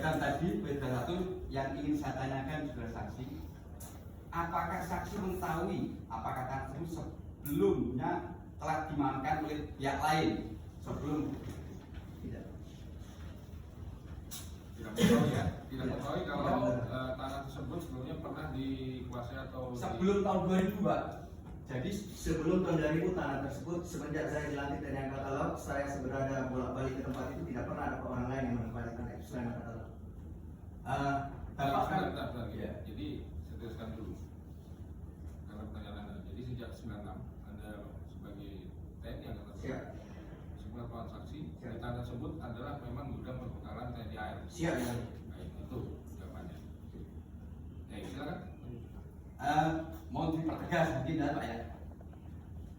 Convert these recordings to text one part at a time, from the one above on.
Kan tadi beda satu yang ingin saya tanyakan saudara saksi, apakah saksi mengetahui apakah tersebut sebelumnya telah dimakamkan oleh pihak lain sebelum? Tidak. Tidak mengetahui ya, tidak mengetahui kalau tanah tersebut sebelumnya pernah dikuasai atau sebelum tahun 2000 Pak. Jadi sebelum tahun 2000 tanah tersebut semenjak saya dilantik dari angkatan laut, saya sebenarnya bolak-balik ke tempat itu tidak pernah ada orang lain yang menempati tanah itu selain angkatan laut. Bentar. Ya. Jadi saya teruskan dulu karena pertanyaan Anda. Jadi sejak 96 Anda sebagai TNI Angkatan Laut, sebuah transaksi di tanah tersebut adalah memang gudang perbekalan TNI AL. Siap ya. Baik, itu jawabannya. Silakan. Mohon dipertegas mungkin ya Pak ya.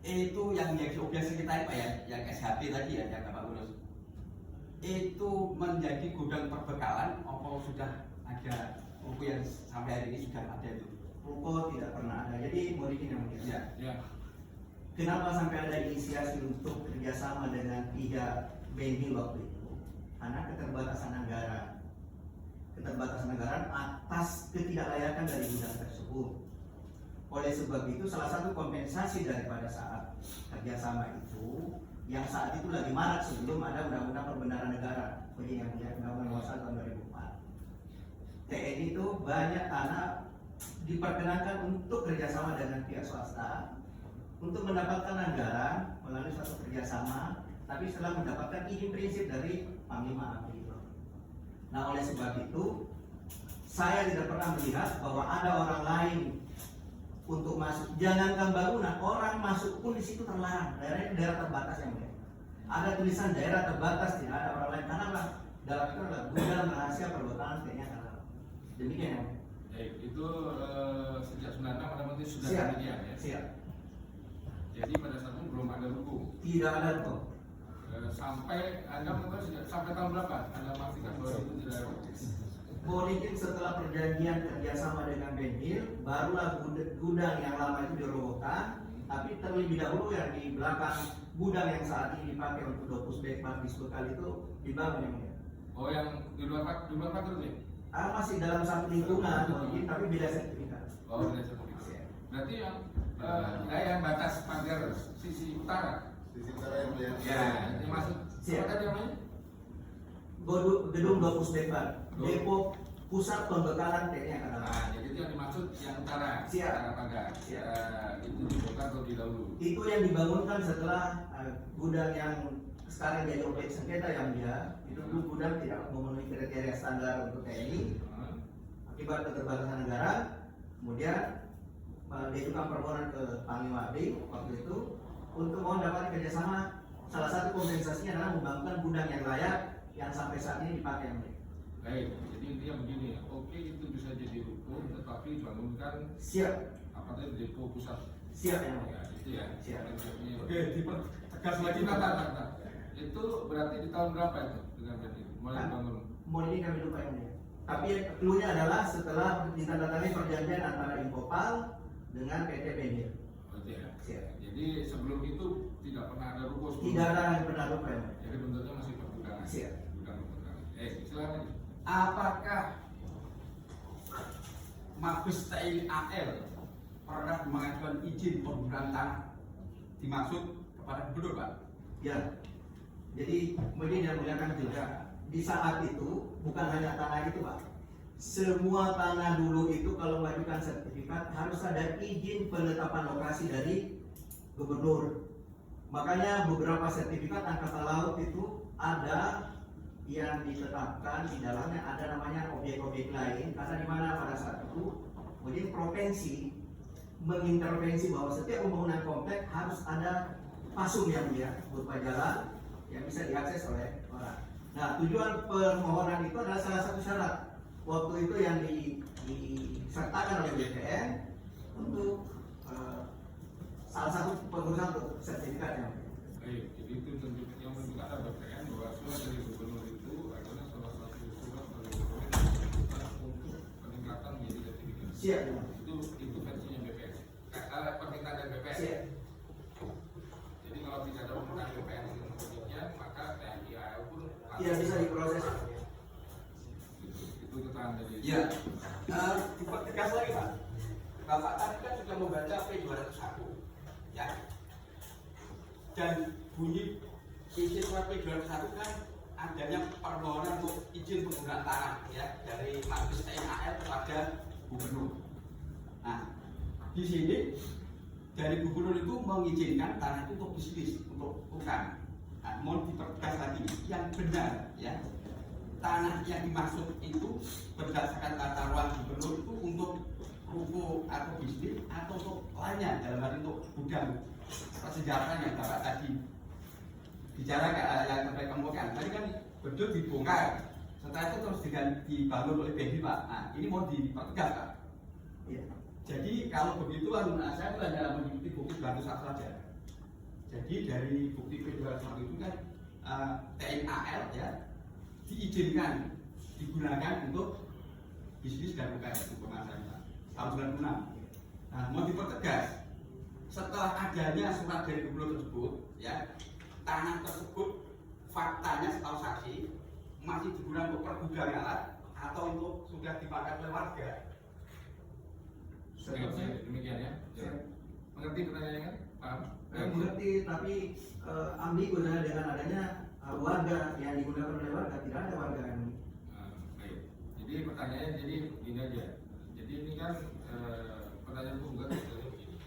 Itu yang biasa kita Pak ya, yang SHT tadi ya, yang Bapak urus. Itu menjadi gudang perbekalan atau sudah ada buku yang sampai hari ini sudah ada itu? Ruko tidak pernah ada. Jadi mau bikin yang mungkin. Ya. Kenapa sampai ada inisiasi untuk kerjasama dengan pihak BNI waktu itu? Karena keterbatasan anggaran. Keterbatasan anggaran atas ketidaklayakan dari gudang tersebut. Oleh sebab itu salah satu kompensasi daripada saat kerjasama itu yang saat itu lagi marak sebelum ada undang-undang perbendaharaan negara, yang punya undang-undang nomor 1 tahun 2004. TNI itu banyak tanah diperkenankan untuk kerjasama dengan pihak swasta untuk mendapatkan anggaran melalui suatu kerjasama, tapi setelah mendapatkan izin prinsip dari Panglima ABRI. Nah, oleh sebab itu saya tidak pernah melihat bahwa ada orang lain untuk masuk. Jangankan bangunan, orang masuk pun di situ terlarang. Daerah itu daerah terbatas yang mulia. Ada tulisan daerah terbatas, tidak ada orang lain. Karena dalam itu adalah gudang rahasia perbuatan TNI Angkatan Laut. Demikian ya. Baik, itu sejak 96 pada waktu itu sudah Siap. demikian ya. Siap. Jadi pada saat itu belum ada buku. Tidak ada tuh. Sampai Anda mengatakan sampai tahun berapa Anda memastikan bahwa itu tidak ada? Politik setelah perjanjian kerjasama dengan Benhil, barulah gudang yang lama itu dirobohkan. Tapi terlebih dahulu yang di belakang gudang yang saat ini dipakai untuk Dopus Bekman di Bekal itu dibangun yang mulia. Oh, yang di luar pagar ini? Masih dalam satu lingkungan, tapi beda sertifikat. Oh, beda sertifikat. Berarti yang batas pagar sisi utara. Sisi utara yang mulia. Ya, yang masuk. Siapa tadi namanya? Gedung Dopus Bekman, Depo Pusat Pembekalan TNI Angkatan Laut. Jadi itu yang dimaksud yang utara. Siap. Utara pagar. Itu dibongkar atau didahulu? Itu yang dibangunkan setelah gudang yang sekarang jadi objek sengketa yang dia itu dulu gudang tidak memenuhi kriteria standar untuk TNI akibat keterbatasan anggaran. Kemudian diajukan permohonan ke Panglima ABRI waktu itu untuk mohon dapat kerjasama. Salah satu kompensasinya adalah membangunkan gudang yang layak yang sampai saat ini dipakai oleh. Baik, jadi intinya begini, oke itu bisa jadi hukum, tetapi bangunkan Siap. apa tadi depo pusat. Siap ya. Ya, itu ya. Siap. Oke, dipertegas lagi Nah. Itu berarti di tahun berapa itu dengan BNI mulai bangun? Mau ini kami lupa yang mulia. Tapi cluenya adalah setelah ditandatangani perjanjian antara Infopal dengan PT Benhil. Berarti ya. Siap. Jadi sebelum itu tidak pernah ada ruko sebelum. Tidak ada yang pernah lupa yang mulia. Jadi bentuknya masih perbudakan. Siap. Silakan. apakah Mabes TNI AL pernah mengajukan izin pembukaan tanah dimaksud kepada gubernur Pak? Ya. Jadi mungkin yang muliakan juga di saat itu bukan hanya tanah itu Pak. Semua tanah dulu itu kalau mengajukan sertifikat harus ada izin penetapan lokasi dari gubernur. Makanya beberapa sertifikat angkatan laut itu ada yang ditetapkan di dalamnya ada namanya objek-objek lain karena di mana pada saat itu kemudian provinsi mengintervensi bahwa setiap pembangunan komplek harus ada pasung yang dia berupa jalan yang bisa diakses oleh orang. Nah, tujuan permohonan itu adalah salah satu syarat waktu itu yang disertakan oleh BPN untuk salah satu pengurusan untuk sertifikatnya. Baik, jadi itu tentu yang menunjukkan ada BPN bahwa surat dari gubernur itu adalah salah satu surat dari gubernur untuk peningkatan menjadi sertifikat. Siap. Itu versinya BPN. Permintaan dari BPN. Siap. Jadi kalau tidak ada permintaan BPN untuk demikian, maka TNI AL pun Tidak bisa diproses. Gitu keterangan dari Ya, dipertegas lagi Pak. Bapak tadi kan sudah membaca P201, ya. Dan bunyi isi surat P201 kan adanya permohonan untuk izin penggunaan tanah, ya, dari Mabes TNI AL kepada gubernur. Nah, di sini dari gubernur itu mengizinkan tanah itu untuk bisnis, untuk tukang. Nah, mohon dipertegas lagi yang benar, ya. Tanah yang dimaksud itu berdasarkan tata ruang gubernur itu untuk ruko atau bisnis atau untuk lainnya, dalam hal untuk gudang persenjataan yang Bapak tadi bicara yang terkait kemudian tadi kan betul dibongkar, setelah itu terus dibangun oleh BNI Pak. Nah, ini mau dipertegas Pak. Ya. Jadi kalau begitu saya hanya mengikuti bukti baru satu saja. Jadi dari bukti P201 itu kan TNI AL, ya, diizinkan digunakan untuk bisnis dan UKM pemasaran tahun 96. Nah, mau dipertegas setelah adanya surat dari gubernur tersebut, ya, tanah tersebut faktanya setahu saksi masih digunakan untuk pergudangan atau untuk sudah dipakai oleh warga. Oke, demikian ya. Mengerti pertanyaannya kan? Paham? Mengerti, tapi ambigu dengan adanya warga yang digunakan oleh warga, tidak ada warga yang Baik. Jadi pertanyaannya jadi gini aja. Jadi ini kan pertanyaan penggugat sebenarnya begini.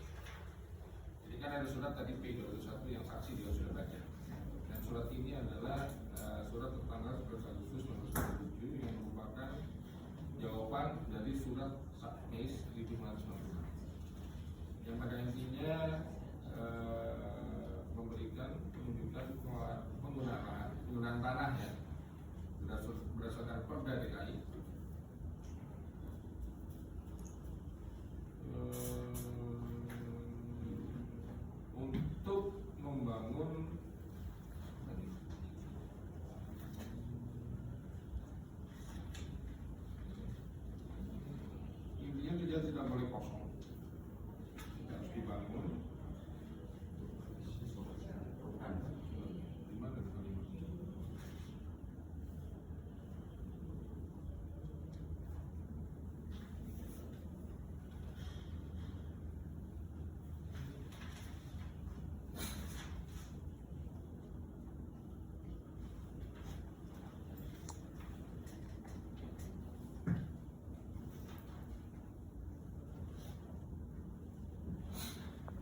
Jadi kan ada surat tadi P201 yang saksi dia sudah baca. Dan surat ini adalah surat tertanggal 11 Agustus 1997 yang merupakan jawaban dari surat Mei 1596 yang pada intinya memberikan penunjukan penggunaan tanah ya berdasarkan Perda DKI